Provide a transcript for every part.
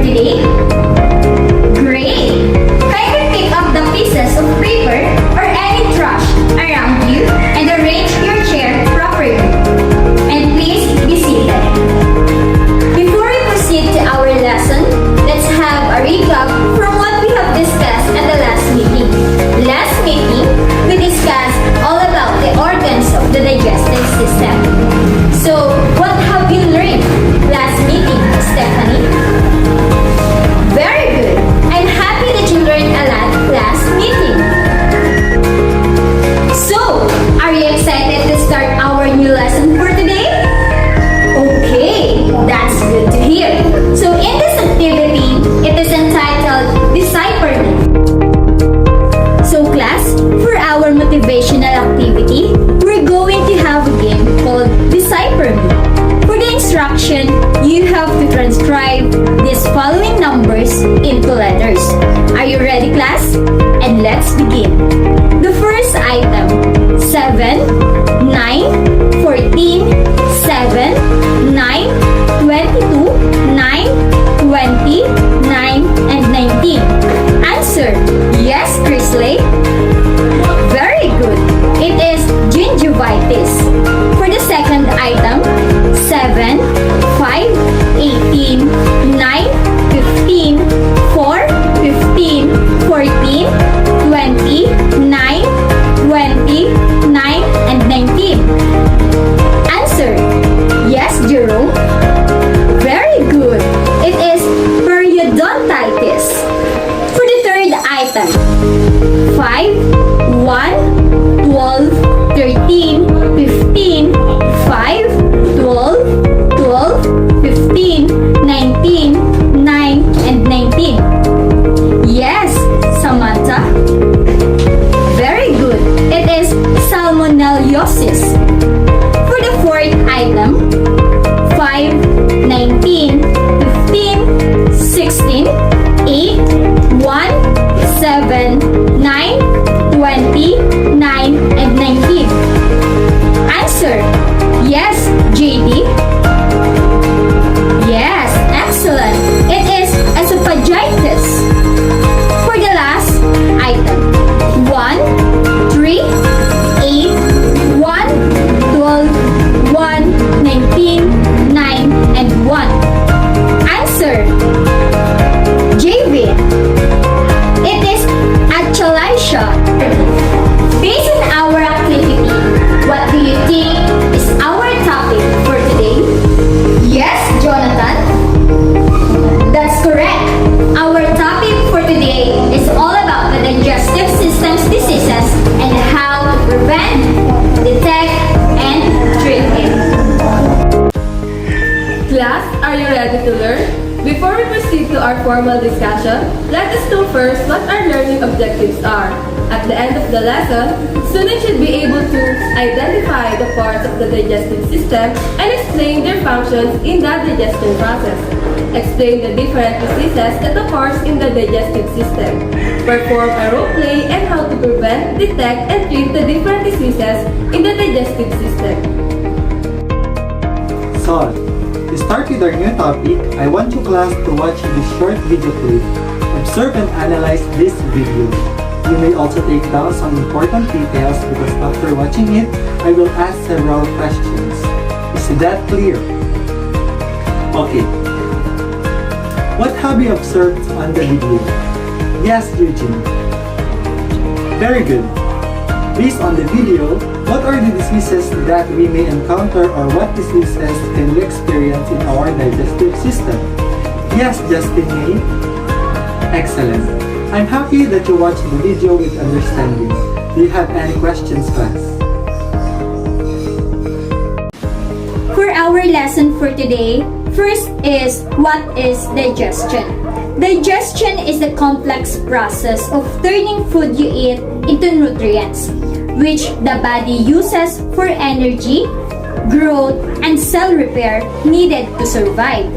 today? Great! Kindly pick up the pieces of paper or any trash around you and arrange your chair properly. And please be seated. Before we proceed to our lesson, let's have a recap from what we have discussed at the last meeting. Last meeting, we discussed all about the organs of the digestive system. So, what have you learned last meeting, Stephanie? Very good. I'm happy that you learned a lot last meeting. So, are you excited to start our new lesson for today? Okay, that's good to hear. So, in this activity, it is entitled Decipher Me. So, class, for our motivational activity, we're going to have a game called Decipher Me. For the instruction, you have to transcribe these following numbers into letters. Are you ready, class? And let's begin. The first item, 7, 9, 14, 7, 9, 22, 9, 20, 9, and 19. Answer, yes, Chrisley? Very good. It is gingivitis. For the second item, 7, 5, 18, 9, 15, 4, 15, 14, 20, 9, 20, 9, and 19. Answer, yes, Jerome? Very good. It is periodontitis. For the third item, 5, 1, 12, 13, 15, 5, 12, 12, 15, 19, 9, and 19. Yes, Samantha. Very good. It is salmonellosis. For the fourth item, 5, 19, 15, 16, 8, 1, 7, 9, 20, 9, and 19. Answer, yes, JD? Yes, excellent. It is esophagitis. For the last item, 1, 3, 8, 1, 12, 1, 19, 9, and 1. Answer, JV. It is achalasia. Based on our activity, what do you think is our topic for today? Yes, Jonathan? That's correct. Our topic for today is all about the digestive system's diseases and how to prevent, detect, and treat it. Class, are you ready to learn? Before we proceed to our formal discussion, let us know first what our learning objectives are. At the end of the lesson, students should be able to identify the parts of the digestive system and explain their functions in the digestion process. Explain the different diseases that occurs in the digestive system. Perform a role play and how to prevent, detect, and treat the different diseases in the digestive system. So, to start with our new topic, I want you class to watch this short video clip. Observe and analyze this video. You may also take down some important details because after watching it, I will ask several questions. Is that clear? Okay. What have you observed on the video? Yes, Eugene. Very good. Based on the video, what are the diseases that we may encounter or what diseases can we experience in our digestive system? Yes, Justin May. Excellent. I'm happy that you watched the video with understanding. Do you have any questions, class? For our lesson for today, first is what is digestion? Digestion is the complex process of turning food you eat into nutrients, which the body uses for energy, growth, and cell repair needed to survive.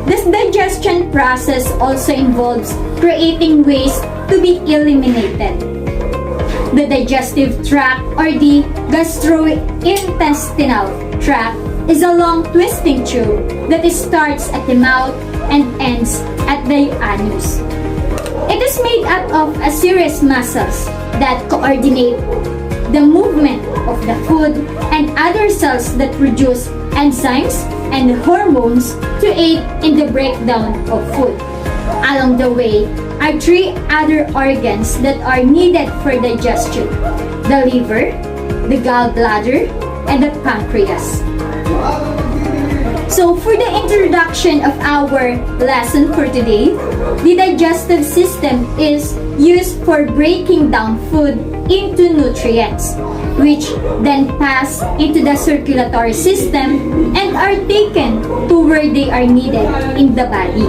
This digestion process also involves creating waste to be eliminated. The digestive tract or the gastrointestinal tract is a long twisting tube that starts at the mouth and ends at the anus. It is made up of a series muscles that coordinate the movement of the food and other cells that produce enzymes and hormones to aid in the breakdown of food. Along the way are three other organs that are needed for digestion: the liver, the gallbladder, and the pancreas. So for the introduction of our lesson for today, the digestive system is used for breaking down food into nutrients, which then pass into the circulatory system and are taken to where they are needed in the body.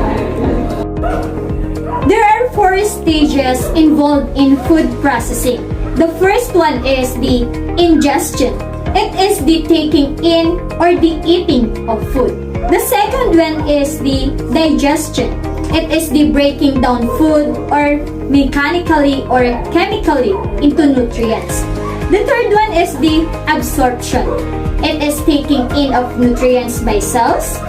There are four stages involved in food processing. The first one is the ingestion. It is the taking in or the eating of food. The second one is the digestion. It is the breaking down food or mechanically or chemically into nutrients. The third one is the absorption. It is taking in of nutrients by cells,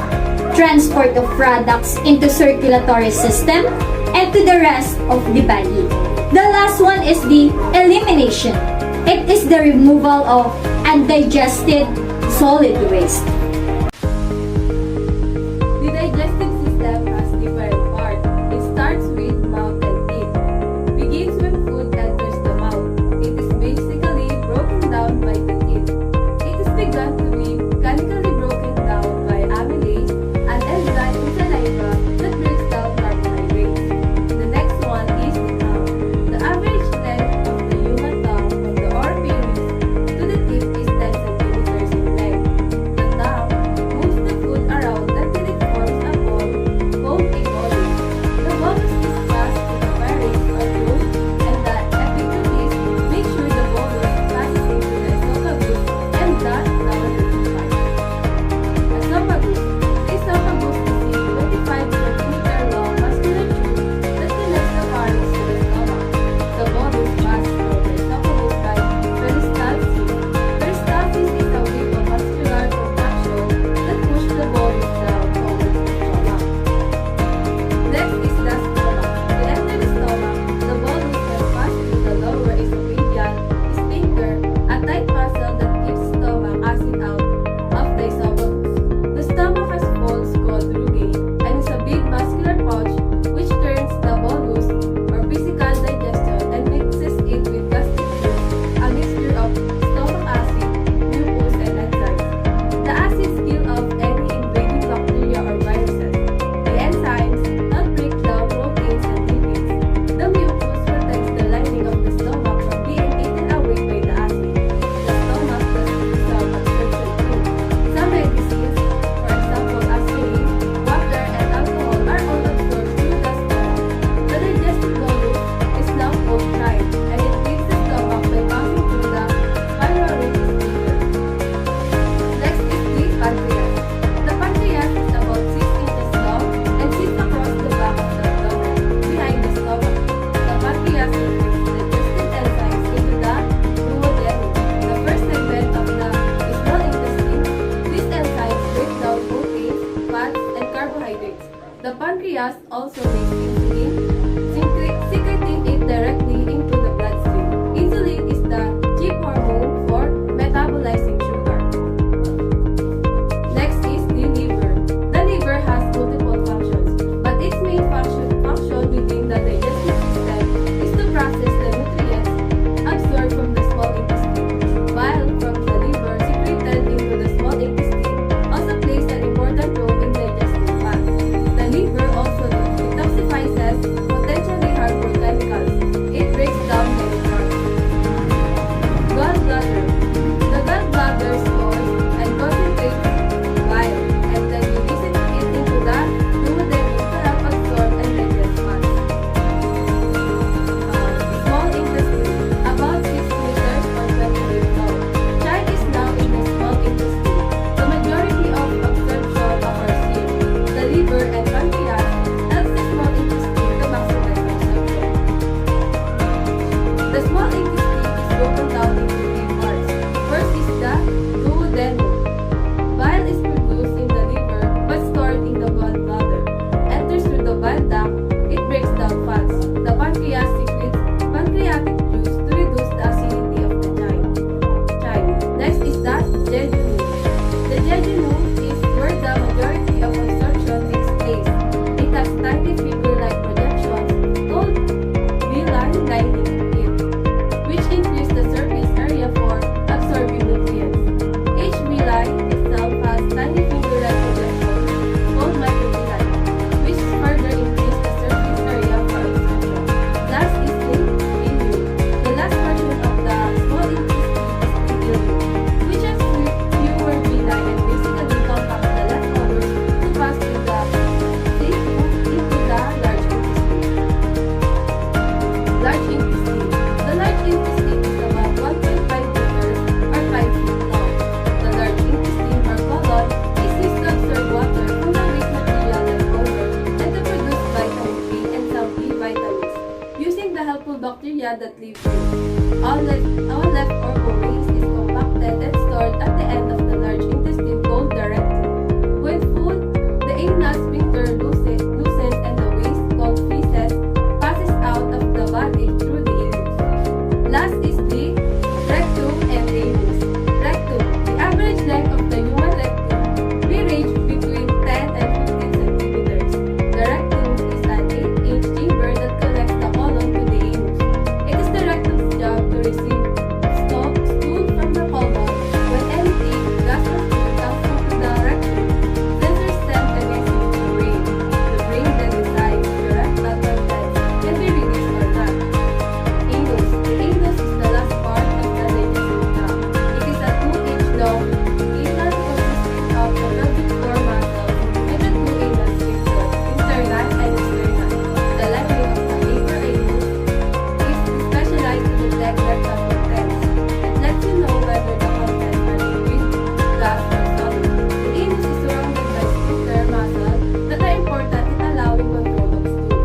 transport of products into circulatory system, and to the rest of the body. The last one is the elimination. It is the removal of undigested solid waste. The digestive system has different parts. It starts with mouth and teeth. Begins when food enters the mouth. It is basically broken down by the teeth. It is begun to be mechanically broken down by amylase, an enzyme in saliva that breaks down carbohydrates. The next one is the tongue. The average length of the human tongue from the orifice to the tip is 10 centimeters in length. The tongue bacteria that live here. All leftover waste is compacted and stored at the end of the large intestine called the rectum. When food, the anal sphincter loosens and the waste called feces passes out of the body through the anus. Last is the rectum and anus. Rectum. The average length of the human rectum may range between 10 and 15 centimeters. The rectum is an 8-inch chamber that connects the colon to the anus. It is the rectum's job to receive stool from the colon. When anything, gas or food comes into the rectum, sensors send the message to the brain. The brain then decides to direct that content can be released or not. Anus. The anus is the last part of the digestive tract. It is a 2-inch long anal consisting of the pelvic floor muscle and the two anal sphincters, internal and external. The lining of the labor anus is specialized to detect rectal contents. It lets you know whether the contents are liquid, gas, or solid. The anus is surrounded by sphincter muscles that are important in allowing control of stool.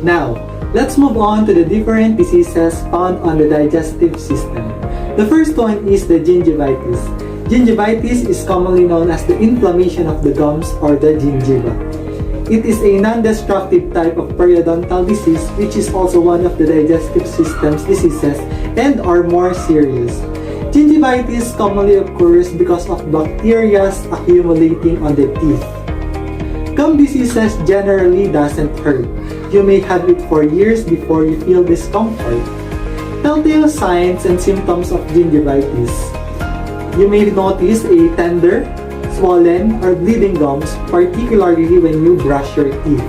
Now, let's move on to the different diseases found on the digestive system. The first one is the gingivitis. Gingivitis is commonly known as the inflammation of the gums or the gingiva. It is a non-destructive type of periodontal disease which is also one of the digestive system's diseases and are more serious. Gingivitis commonly occurs because of bacteria accumulating on the teeth. Gum diseases generally doesn't hurt. You may have it for years before you feel discomfort. Telltale signs and symptoms of gingivitis. You may notice a tender, swollen, or bleeding gums, particularly when you brush your teeth.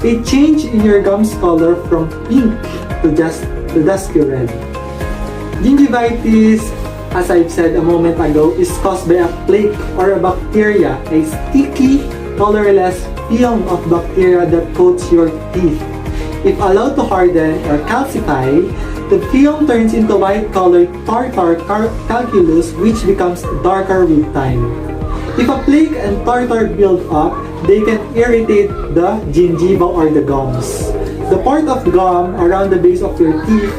A change in your gums color from pink to dusky red. Gingivitis, as I've said a moment ago, is caused by a plaque or a bacteria, a sticky, colorless film of bacteria that coats your teeth. If allowed to harden or calcify, the film turns into white-colored tartar calculus which becomes darker with time. If a plaque and tartar build up, they can irritate the gingiva or the gums. The part of gum around the base of your teeth.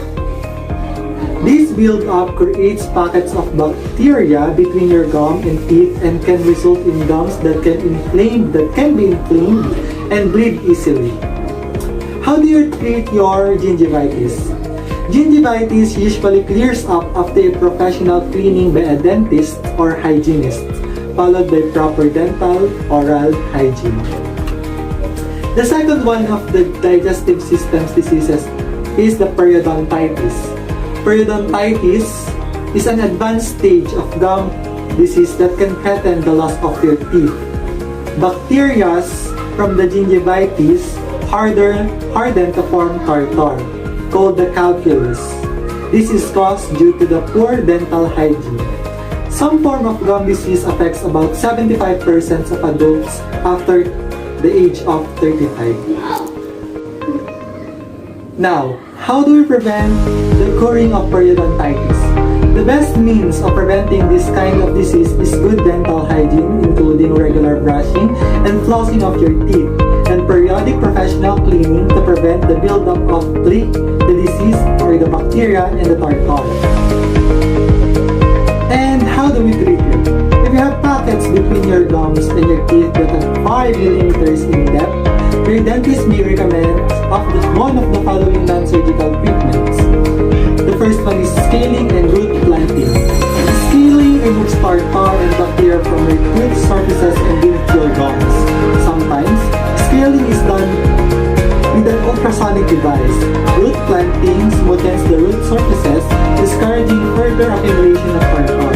This build-up creates pockets of bacteria between your gum and teeth and can result in gums that can be inflamed and bleed easily. How do you treat your gingivitis? Gingivitis usually clears up after a professional cleaning by a dentist or hygienist, followed by proper dental oral hygiene. The second one of the digestive system's diseases is the periodontitis. Periodontitis is an advanced stage of gum disease that can threaten the loss of your teeth. Bacteria from the gingivitis harden to form tartar, called the calculus. This is caused due to the poor dental hygiene. Some form of gum disease affects about 75% of adults after the age of 35. Now, how do we prevent the occurring of periodontitis? The best means of preventing this kind of disease is good dental hygiene, including regular brushing and flossing of your teeth, and periodic professional cleaning to prevent the buildup of plaque, the disease, or the bacteria and the tartar. And how do we treat it? If you have pockets between your gums and your teeth that are 5 millimeters in depth, your dentist may recommend one of the following non-surgical treatments. The first one is scaling and root planting. Scaling removes tartar and bacteria from your tooth surfaces and beneath your gums. Sometimes, scaling is done with an ultrasonic device. Root planting smoothens the root surfaces, discouraging further accumulation of tartar.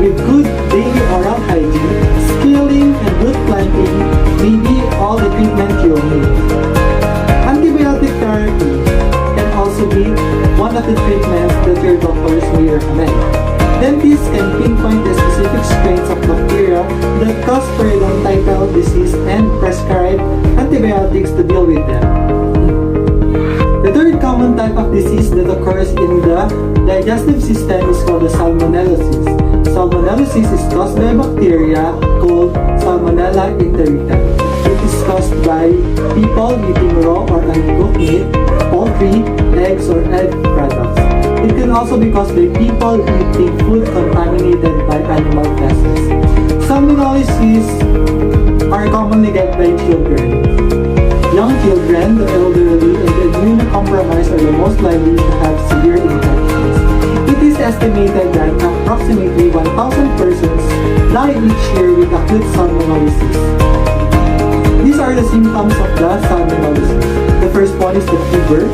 With good daily oral hygiene, scaling and root planting may be all the treatment you'll need. Antibiotic therapy can also be one of the treatments that your doctors may recommend. Dentists can pinpoint the specific strains of bacteria that cause periodontal disease and prescribe antibiotics to deal with them. The third common type of disease that occurs in the digestive system is called the salmonellosis. Salmonellosis is caused by a bacteria called Salmonella enterica. It is caused caused by people eating raw or uncooked meat, poultry, eggs, or egg products. It can also be caused by people eating food contaminated by animal feces. Salmonellosis are commonly get by children. Young children, the elderly, and the immunocompromised are the most likely to have severe infections. It is estimated that approximately 1,000 persons die each year with acute salmonellosis. These are the symptoms of the salmonellosis. The first one is the fever,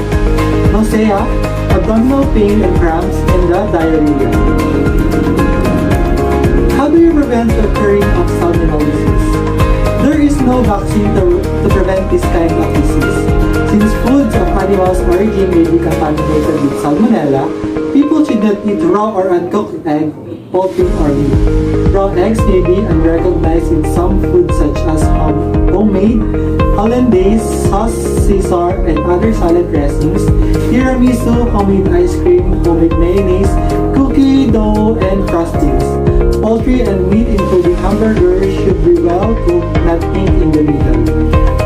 nausea, abdominal pain and cramps, and the diarrhea. How do you prevent the occurring of salmonellosis? There is no vaccine to prevent this kind of disease. Since foods of animals' origin may be contaminated with salmonella, people should not eat raw or uncooked egg, poultry, or meat. Raw eggs may be unrecognized in some foods such as homemade, hollandaise, sauce, Caesar, and other salad dressings, tiramisu, homemade ice cream, homemade mayonnaise, cookie dough, and frostings. Poultry and meat including hamburgers should be well cooked, not pink in the middle.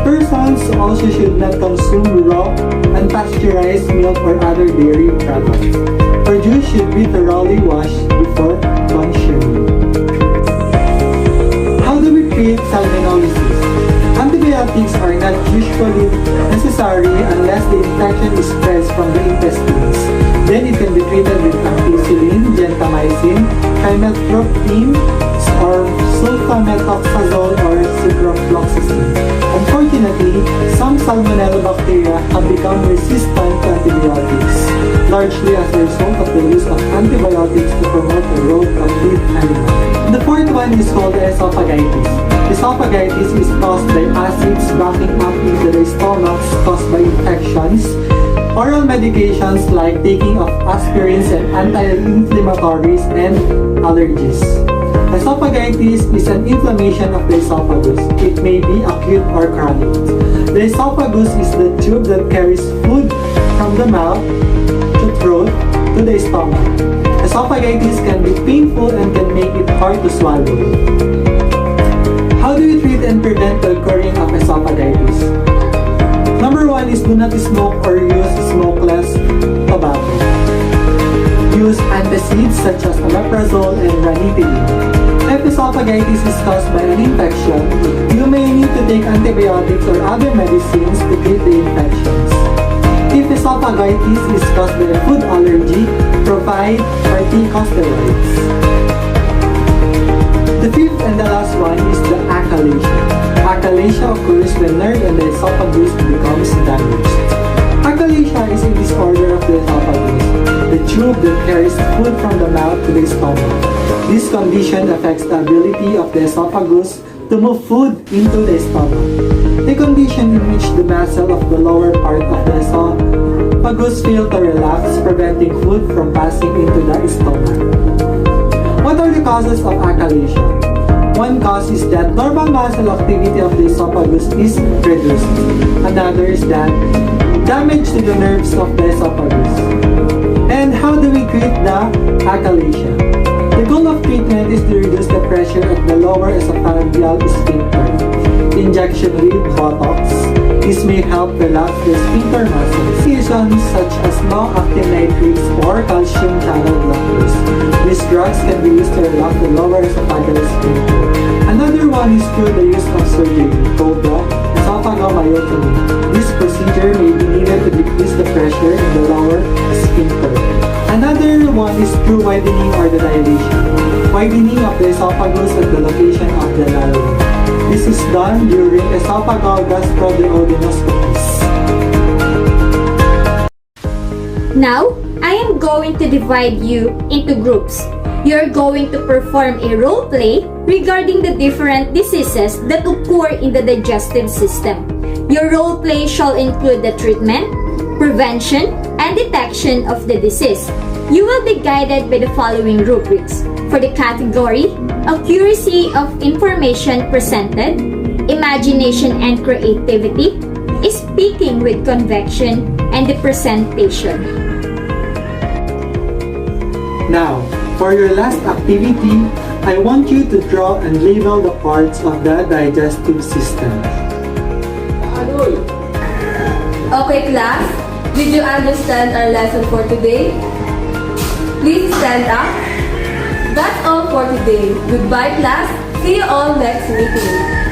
Persons also should not consume raw, unpasteurized milk or other dairy products. Produce should be thoroughly washed before consuming. How do we treat salmonellosis? Antibiotics are not usually necessary unless the infection is spread from the intestines. Then it can be treated with ampicillin, gentamicin, trimethoprim, or sulfamethoxazole or ciprofloxacin. Unfortunately, some salmonella bacteria have become resistant to antibiotics, largely as a result of the use of antibiotics to promote the growth of feed animals. The fourth one is called esophagitis. Esophagitis is caused by acids backing up into the stomach caused by infections. Oral medications like taking of aspirins and anti-inflammatories and allergies. Esophagitis is an inflammation of the esophagus. It may be acute or chronic. The esophagus is the tube that carries food from the mouth to throat to the stomach. Esophagitis can be painful and can make it hard to swallow. How do we treat and prevent the occurring of esophagitis? Number one is do not smoke or use smokeless tobacco. Use antacids such as omeprazole and ranitidine. If esophagitis is caused by an infection, you may need to take antibiotics or other medicines to treat the infections. If esophagitis is caused by a food allergy, provide corticosteroids. The fifth and the last one is the achalasia. Achalasia occurs when nerve in the esophagus becomes damaged. Achalasia is a disorder of the esophagus, the tube that carries food from the mouth to the stomach. This condition affects the ability of the esophagus to move food into the stomach. A condition in which the muscle of the lower part of the esophagus fail to relax, preventing food from passing into the stomach. What are the causes of achalasia? One cause is that normal muscle activity of the esophagus is reduced. Another is that damage to the nerves of the esophagus. And how do we treat the achalasia? The goal of treatment is to reduce the pressure at the lower esophageal sphincter. Injection with Botox. This may help relax the sphincter muscles. Medications such as long-acting nitrates or calcium channel blockers. These drugs can be used to relax the lower esophageal sphincter. Another one is through the use of surgery called the esophagomyotomy. This procedure may be needed to decrease the pressure in the lower sphincter. Another one is through widening or the dilation. Widening of the esophagus at the location of the larynx. This is done during esophageal gastroduodenoscopies. Now, I am going to divide you into groups. You're going to perform a role play regarding the different diseases that occur in the digestive system. Your role play shall include the treatment, prevention, and detection of the disease. You will be guided by the following rubrics. For the category, accuracy of information presented, imagination and creativity, speaking with conviction, and the presentation. Now, for your last activity, I want you to draw and label the parts of the digestive system. Okay, class. Did you understand our lesson for today? Please stand up. That's all for today. Goodbye, class. See you all next meeting.